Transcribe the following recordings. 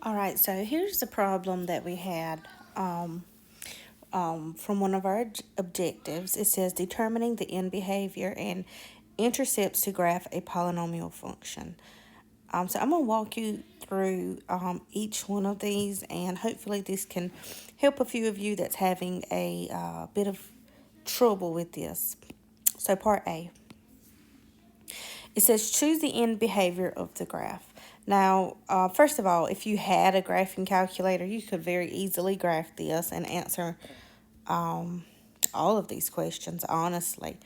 All right, so here's the problem that we had from one of our objectives. It says determining the end behavior and intercepts to graph a polynomial function. So I'm going to walk you through each one of these, and hopefully this can help a few of you that's having a bit of trouble with this. So part A. It says choose the end behavior of the graph. Now, first of all, if you had a graphing calculator, you could very easily graph this and answer all of these questions, honestly.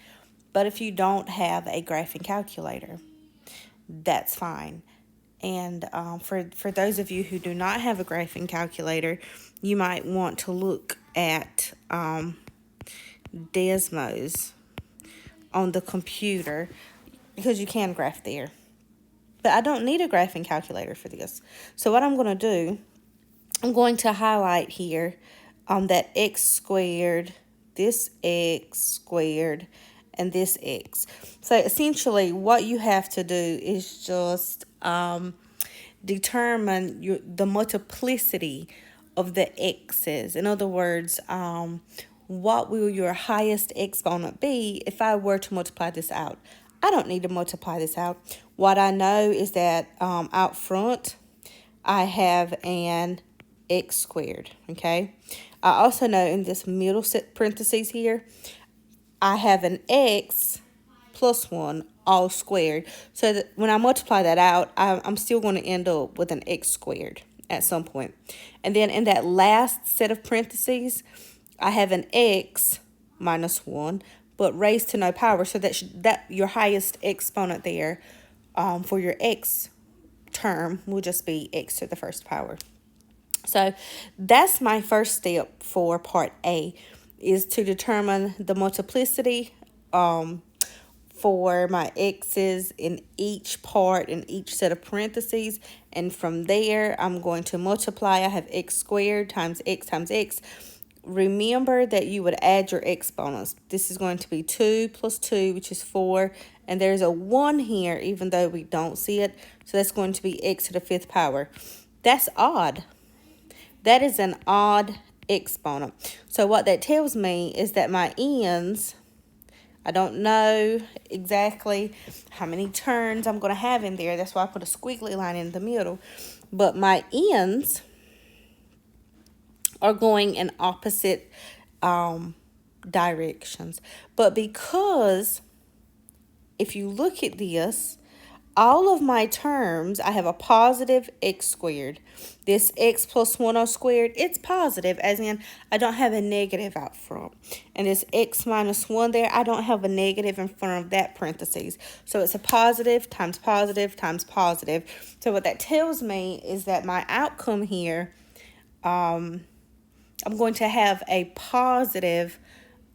But if you don't have a graphing calculator, that's fine. And for those of you who do not have a graphing calculator, you might want to look at Desmos on the computer because you can graph there. But I don't need a graphing calculator for this. So what I'm going to do, I'm going to highlight here that x squared, this x squared, and this x. So essentially what you have to do is just determine the multiplicity of the x's. In other words, what will your highest exponent be if I were to multiply this out? I don't need to multiply this out. What I know is that out front, I have an x squared, okay? I also know in this middle set parentheses here, I have an x plus 1 all squared. So that when I multiply that out, I'm still going to end up with an x squared at some point. And then in that last set of parentheses, I have an x minus 1, but raised to no power. So that your highest exponent there for your x term will just be x to the first power. So that's my first step for part A, is to determine the multiplicity for my x's in each part, in each set of parentheses. And from there, I'm going to multiply. I have x squared times x times x. Remember that you would add your exponents. This is going to be 2 plus 2, which is 4. And there's a 1 here, even though we don't see it. So that's going to be x to the 5th power. That's odd. That is an odd exponent. So what that tells me is that my ends, I don't know exactly how many turns I'm going to have in there. That's why I put a squiggly line in the middle. But my ends are going in opposite directions. But because if you look at this, all of my terms, I have a positive x squared. This x plus 1 squared, it's positive, as in I don't have a negative out front. And this x minus 1 there, I don't have a negative in front of that parentheses. So it's a positive times positive times positive. So what that tells me is that my outcome here, I'm going to have a positive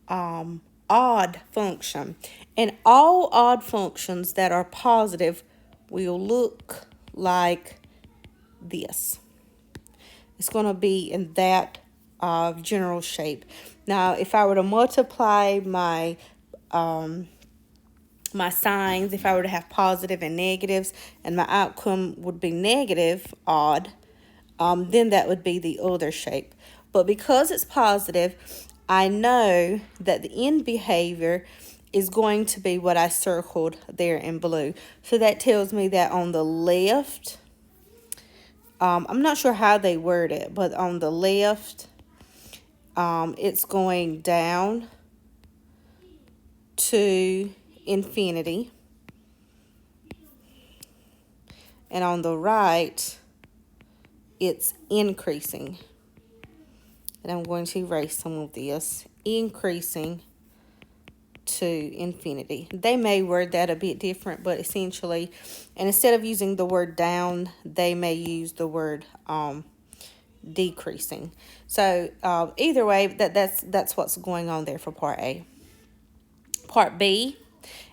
odd function. And all odd functions that are positive will look like this. It's going to be in that general shape. Now, if I were to multiply my signs, if I were to have positive and negatives, and my outcome would be negative, odd, then that would be the other shape. But because it's positive, I know that the end behavior is going to be what I circled there in blue. So that tells me that on the left, I'm not sure how they word it, but on the left, it's going down to infinity. And on the right, it's increasing. And I'm going to erase some of this, increasing to infinity. They may word that a bit different, but essentially, and instead of using the word down, they may use the word decreasing. So either way, that's what's going on there for part A. Part B,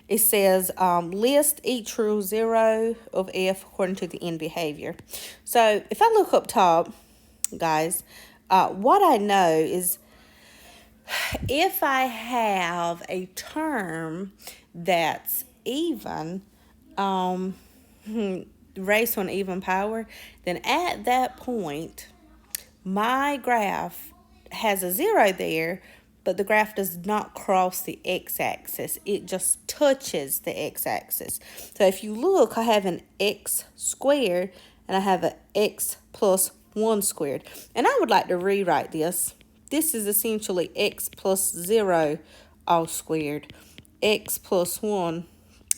it says list each rule 0 of f according to the end behavior. So if I look up top, guys, what I know is if I have a term that's even, raised to an even power, then at that point, my graph has a 0 there, but the graph does not cross the x-axis. It just touches the x-axis. So if you look, I have an x squared and I have an x plus 1 squared. And I would like to rewrite this. This is essentially x plus 0 all squared, x plus 1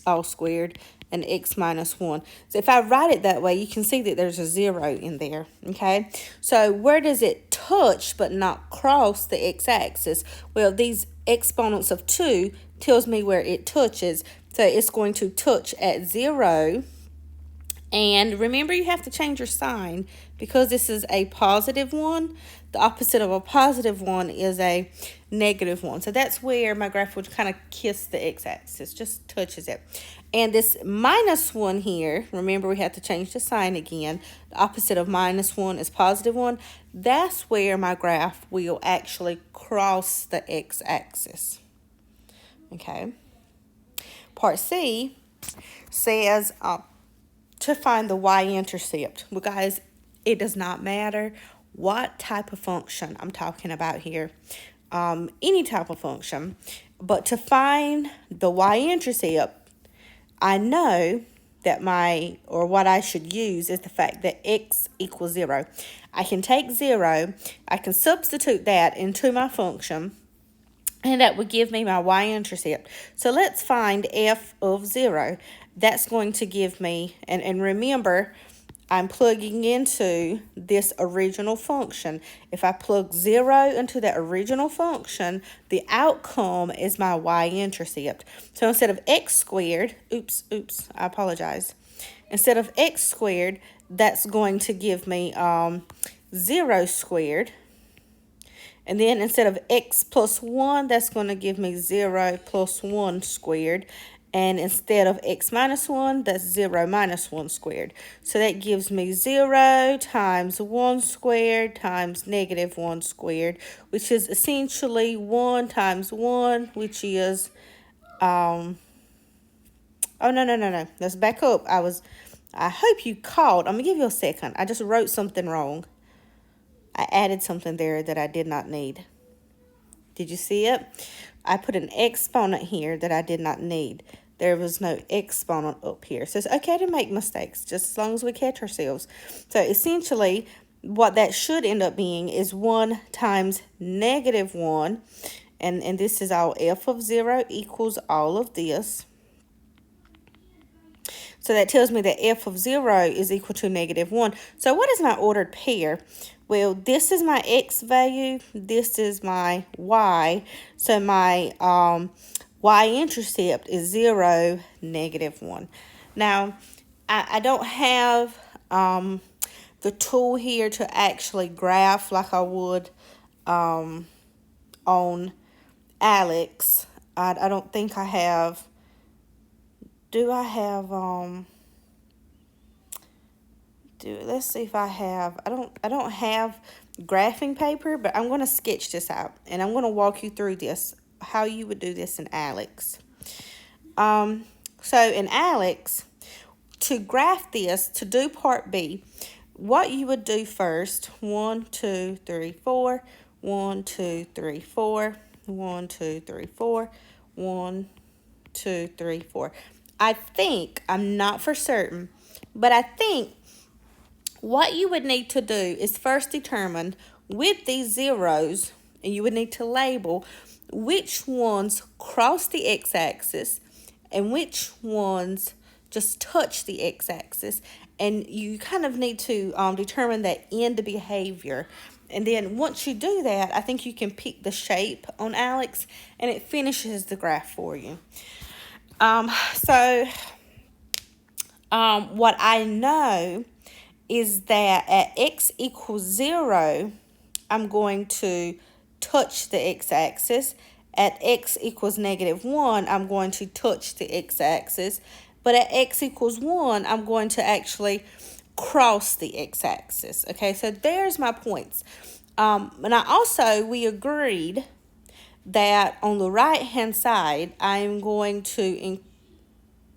all squared, and x minus 1. So if I write it that way, you can see that there's a 0 in there, okay? So where does it touch but not cross the x-axis? Well, these exponents of 2 tells me where it touches. So it's going to touch at 0. And remember, you have to change your sign because this is a positive 1. The opposite of a positive 1 is a negative 1. So that's where my graph would kind of kiss the x-axis, just touches it. And this minus 1 here, remember we have to change the sign again. The opposite of minus 1 is positive 1. That's where my graph will actually cross the x-axis. Okay. Part C says to find the y-intercept. Well, guys, it does not matter what type of function I'm talking about here. Any type of function. But to find the y-intercept, I know that what I should use is the fact that x equals 0. I can take 0, I can substitute that into my function, and that would give me my y-intercept. So let's find f of 0. That's going to give me, and remember, I'm plugging into this original function. If I plug 0 into that original function, the outcome is my y-intercept. So instead of x squared, I apologize. Instead of x squared, that's going to give me 0 squared. And then instead of x plus 1, that's going to give me 0 plus 1 squared. And instead of x minus 1, that's 0 minus 1 squared. So that gives me 0 times 1 squared times negative 1 squared, which is essentially 1 times 1, which is, oh, no. Let's back up. I hope you caught. I'm going to give you a second. I just wrote something wrong. I added something there that I did not need. Did you see it? I put an exponent here that I did not need. There was no exponent up here. So it's okay to make mistakes, just as long as we catch ourselves. So essentially, what that should end up being is 1 times negative 1. And this is all f of 0 equals all of this. So that tells me that f of 0 is equal to negative 1. So what is my ordered pair? Well, this is my x value. This is my y. So my y-intercept is 0, negative 1. Now, I don't have the tool here to actually graph like I would on Alex. I don't think I have. Do I have let's see if I have. I don't have graphing paper, but I'm going to sketch this out and I'm going to walk you through this, how you would do this in Alex. So in Alex, to graph this, to do part B, what you would do first, 1 2 3 4, 1 2 3 4, 1 2 3 4, 1 2 3 4. I think, I'm not for certain, but I think what you would need to do is first determine with these zeros, and you would need to label which ones cross the x-axis and which ones just touch the x-axis. And you kind of need to determine that end behavior. And then once you do that, I think you can pick the shape on Alex and it finishes the graph for you. What I know is that at x equals 0, I'm going to touch the x-axis. At x equals negative 1, I'm going to touch the x-axis. But at x equals 1, I'm going to actually cross the x-axis. Okay, so there's my points. We agreed that on the right-hand side, I am going to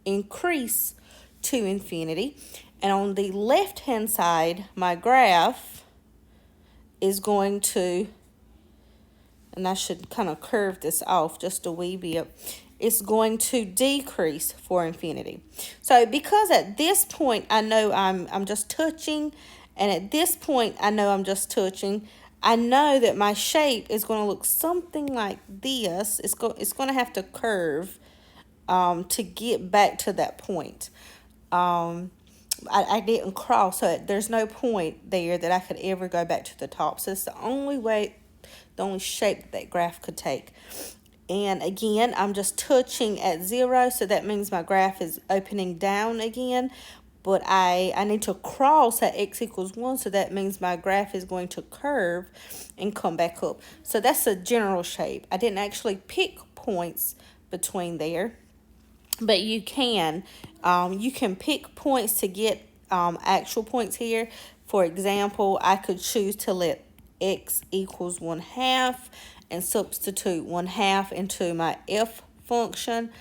increase to infinity. And on the left-hand side, my graph is going to, and I should kind of curve this off just a wee bit, it's going to decrease for infinity. So because at this point I know I'm just touching, and at this point I know I'm just touching, I know that my shape is going to look something like this. It's going to have to curve to get back to that point. I didn't cross, so there's no point there that I could ever go back to the top. So it's the only way, the only shape that graph could take. And again, I'm just touching at 0, so that means my graph is opening down again. But I need to cross at x equals 1, so that means my graph is going to curve and come back up. So that's a general shape. I didn't actually pick points between there, but you can pick points to get actual points here. For example, I could choose to let x equals 1/2 and substitute 1/2 into my f function,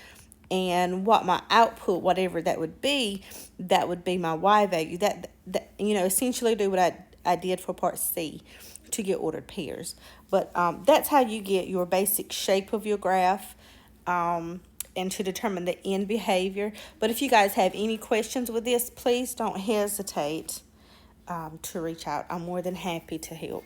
and what my output, whatever that would be my y value. That essentially do what I did for part C to get ordered pairs. But that's how you get your basic shape of your graph, and to determine the end behavior. But if you guys have any questions with this, please don't hesitate to reach out. I'm more than happy to help.